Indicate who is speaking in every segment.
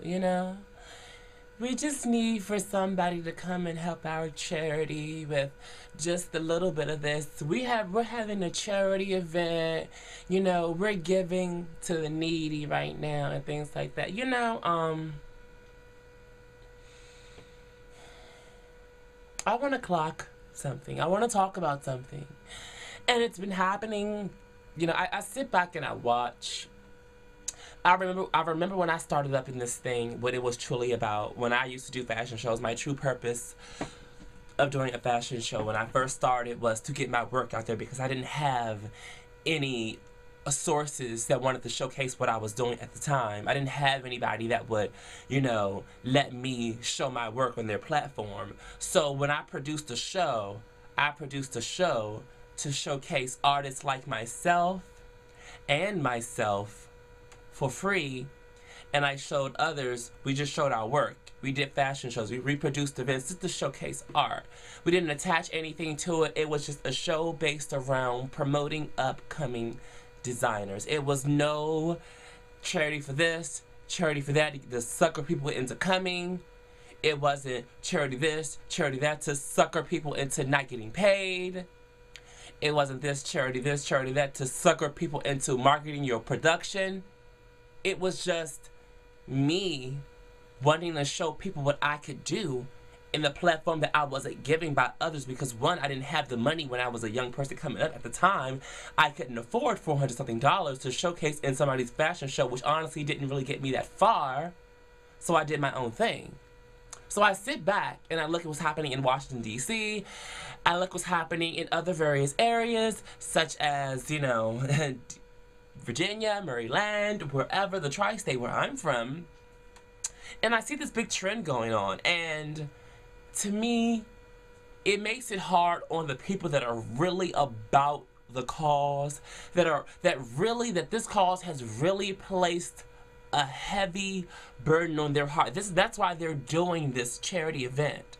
Speaker 1: you know? We just need for somebody to come and help our charity with just a little bit of this. We're having a charity event, you know, we're giving to the needy right now and things like that. I want to clock something. I want to talk about something. And it's been happening, I sit back and I watch. I remember when I started up in this thing, what it was truly about. When I used to do fashion shows, my true purpose of doing a fashion show when I first started was to get my work out there because I didn't have any sources that wanted to showcase what I was doing at the time. I didn't have anybody that would, let me show my work on their platform. So when I produced a show to showcase artists like myself and myself for free, and I showed others. We just showed our work. We did fashion shows. We reproduced events just to showcase art. We didn't attach anything to it. It was just a show based around promoting upcoming designers. It was no charity for this, charity for that, to sucker people into coming. It wasn't charity this, charity that, to sucker people into not getting paid. It wasn't this, charity that, to sucker people into marketing your production. It was just me wanting to show people what I could do in the platform that I wasn't giving by others because, one, I didn't have the money when I was a young person coming up at the time. I couldn't afford $400 something to showcase in somebody's fashion show, which honestly didn't really get me that far. So I did my own thing. So I sit back and I look at what's happening in Washington, D.C. I look what's happening in other various areas, such as, Virginia, Maryland, wherever, the tri-state where I'm from. And I see this big trend going on. And to me, it makes it hard on the people that are really about the cause, that this cause has really placed a heavy burden on their heart. That's why they're doing this charity event.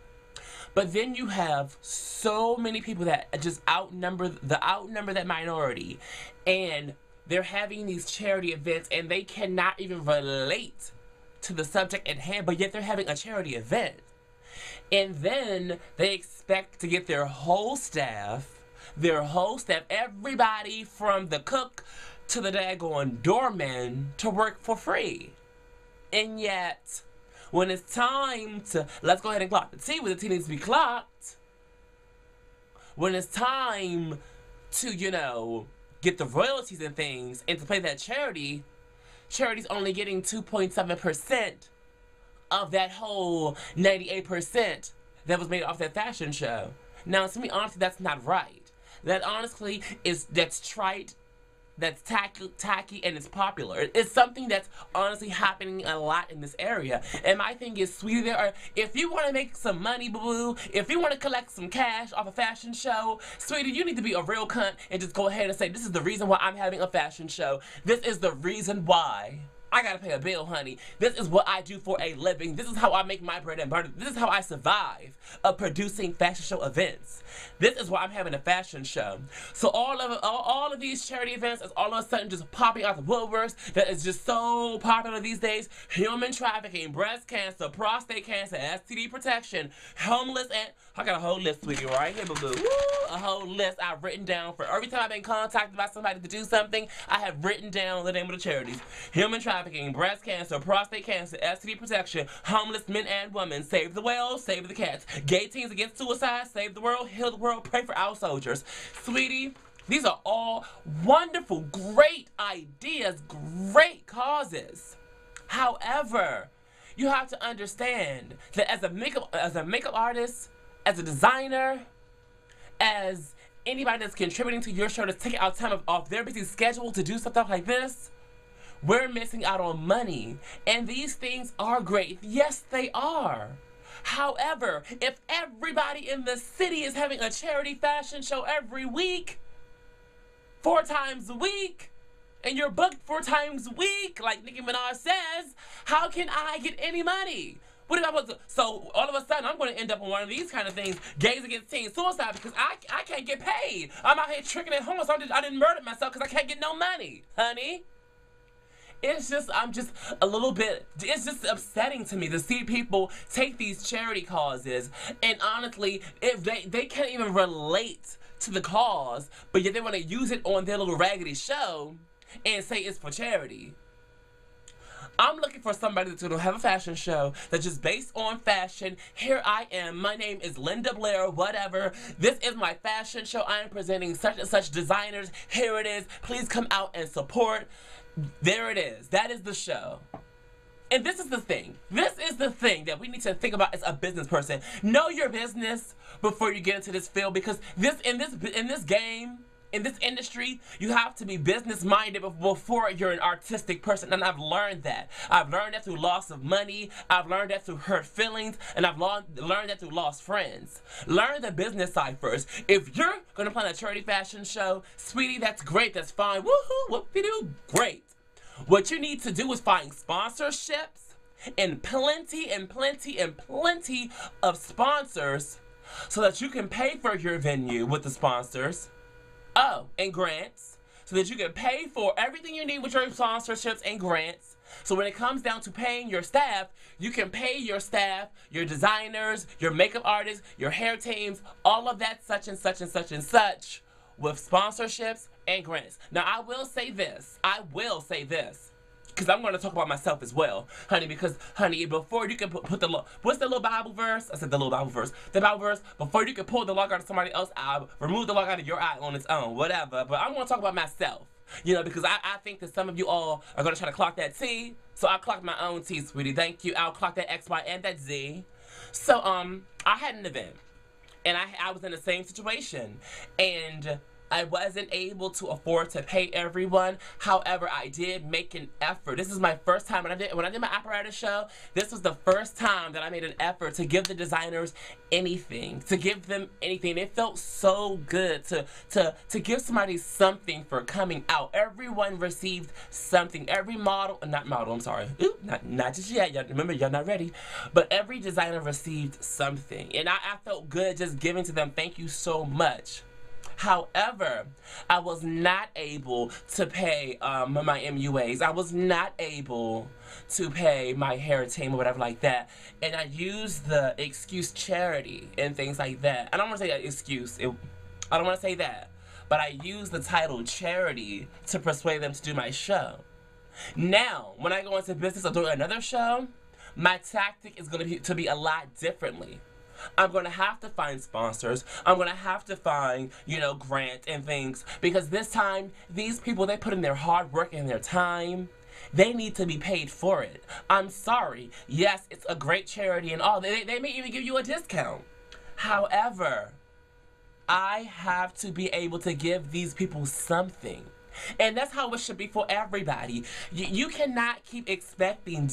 Speaker 1: But then you have so many people that just outnumber that minority, and they're having these charity events and they cannot even relate to the subject at hand, but yet they're having a charity event. And then they expect to get their whole staff, everybody from the cook to the daggone doorman to work for free. And yet, when it's time to, let's go ahead and clock the tea where the tea needs to be clocked, when it's time to, get the royalties and things and to pay that charity's only getting 2.7% of that whole 98% that was made off that fashion show. Now, to me, honestly, that's not right. That's trite, that's tacky, and it's popular. It's something that's honestly happening a lot in this area. And my thing is, sweetie, if you want to make some money, boo-boo, if you want to collect some cash off a fashion show, sweetie, you need to be a real cunt and just go ahead and say, this is the reason why I'm having a fashion show. This is the reason why I gotta pay a bill, honey. This is what I do for a living. This is how I make my bread and butter. This is how I survive producing fashion show events. This is why I'm having a fashion show. So all of these charity events is all of a sudden just popping out the woodworks that is just so popular these days. Human trafficking, breast cancer, prostate cancer, STD protection, homeless, and I got a whole list, sweetie, right here, boo-boo. A whole list I've written down for every time I've been contacted by somebody to do something. I have written down the name of the charities. Human trafficking, breast cancer, prostate cancer, STD protection, homeless men and women, save the whales, save the cats, gay teens against suicide, save the world, heal the world, pray for our soldiers. Sweetie, these are all wonderful, great ideas, great causes. However, you have to understand that as a makeup artist, as a designer, as anybody that's contributing to your show that's taking out time off their busy schedule to do stuff like this, we're missing out on money. And these things are great. Yes, they are. However, if everybody in the city is having a charity fashion show every week, 4 times a week, and you're booked 4 times a week, like Nicki Minaj says, how can I get any money? What if I was so all of a sudden I'm going to end up on one of these kind of things, gays against teen suicide, because I can't get paid. I'm out here tricking at homeless. I didn't murder myself because I can't get no money, honey. it's just, I'm just a little bit, it's just upsetting to me to see people take these charity causes and honestly, if they can't even relate to the cause, but yet they want to use it on their little raggedy show and say it's for charity. I'm looking for somebody that's going to have a fashion show that's just based on fashion. Here I am. My name is Linda Blair, whatever. This is my fashion show. I am presenting such and such designers. Here it is. Please come out and support. There it is. That is the show. And this is the thing. This is the thing that we need to think about as a business person. Know your business before you get into this field, because in this game, in this industry, you have to be business-minded before you're an artistic person, and I've learned that. I've learned that through loss of money, I've learned that through hurt feelings, and I've learned that through lost friends. Learn the business side first. If you're going to plan a charity fashion show, sweetie, that's great, that's fine. Woohoo, whoop-de-doo, great. What you need to do is find sponsorships and plenty of sponsors so that you can pay for your venue with the sponsors. Oh, and grants, so that you can pay for everything you need with your sponsorships and grants. So when it comes down to paying your staff, you can pay your staff, your designers, your makeup artists, your hair teams, all of that such and such and such and such with sponsorships and grants. Now, I will say this, because I'm going to talk about myself as well, honey, because, honey, before you can put the, what's the little Bible verse? I said the little Bible verse. The Bible verse, before you can pull the log out of somebody else's eye, remove the log out of your eye on its own, whatever. But I'm going to talk about myself, you know, because I think that some of you all are going to try to clock that T, so I'll clock my own T, sweetie. Thank you. I'll clock that X, Y, and that Z. So, I had an event, and I was in the same situation, and I wasn't able to afford to pay everyone. However, I did make an effort. This is my first time when I did my apparatus show. This was the first time that I made an effort to give the designers anything, to give them anything. It felt so good to give somebody something for coming out. Everyone received something. Every model, not model, I'm sorry. Ooh, not just yet. Y'all, remember, y'all not ready. But every designer received something, and I felt good just giving to them. Thank you so much. However, I was not able to pay my MUAs. I was not able to pay my hair team or whatever like that. And I used the excuse charity and things like that. I don't want to say excuse. I don't want to say that. But I used the title charity to persuade them to do my show. Now, when I go into business or do another show, my tactic is going to be a lot differently. I'm going to have to find sponsors. I'm going to have to find, you know, grants and things. Because this time, these people, they put in their hard work and their time. They need to be paid for it. I'm sorry. Yes, it's a great charity and all. They may even give you a discount. However, I have to be able to give these people something. And that's how it should be for everybody. You cannot keep expecting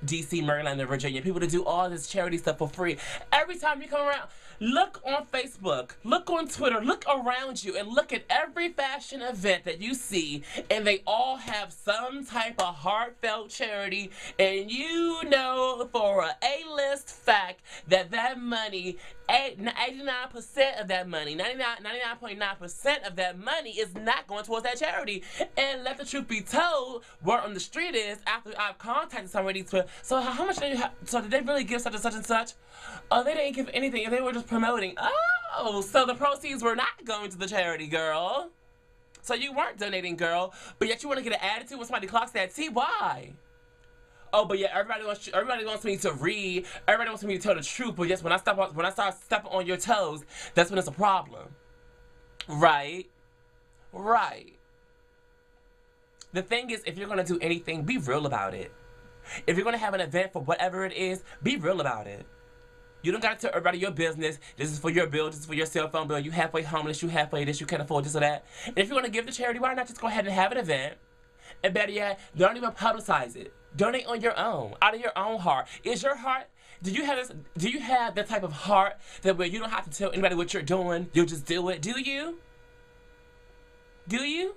Speaker 1: DC, Maryland, and Virginia people to do all this charity stuff for free. Every time you come around, look on Facebook, look on Twitter, look around you, and look at every fashion event that you see, and they all have some type of heartfelt charity, and you know for an A-list fact that that money, 89% of that money, 99.9% of that money is not going towards that charity. And let the truth be told, word on the street is, after I've contacted somebody, so how much did you have, so did they really give such and such and such? Oh, they didn't give anything, they were just promoting. Oh, so the proceeds were not going to the charity, girl. So you weren't donating, girl, but yet you want to get an attitude when somebody clocks that T. Why? Oh, but yeah, everybody wants me to read. Everybody wants me to tell the truth. But yes, when I start stepping on your toes, that's when it's a problem. Right? Right. The thing is, if you're gonna do anything, be real about it. If you're gonna have an event for whatever it is, be real about it. You don't gotta tell everybody your business. This is for your bill. This is for your cell phone bill. You halfway homeless. You halfway this. You can't afford this or that. And if you're gonna give to charity, why not just go ahead and have an event? And better yet, don't even publicize it. Donate on your own, out of your own heart. Is your heart, do you have that type of heart that where you don't have to tell anybody what you're doing, you'll just do it? Do you? Do you?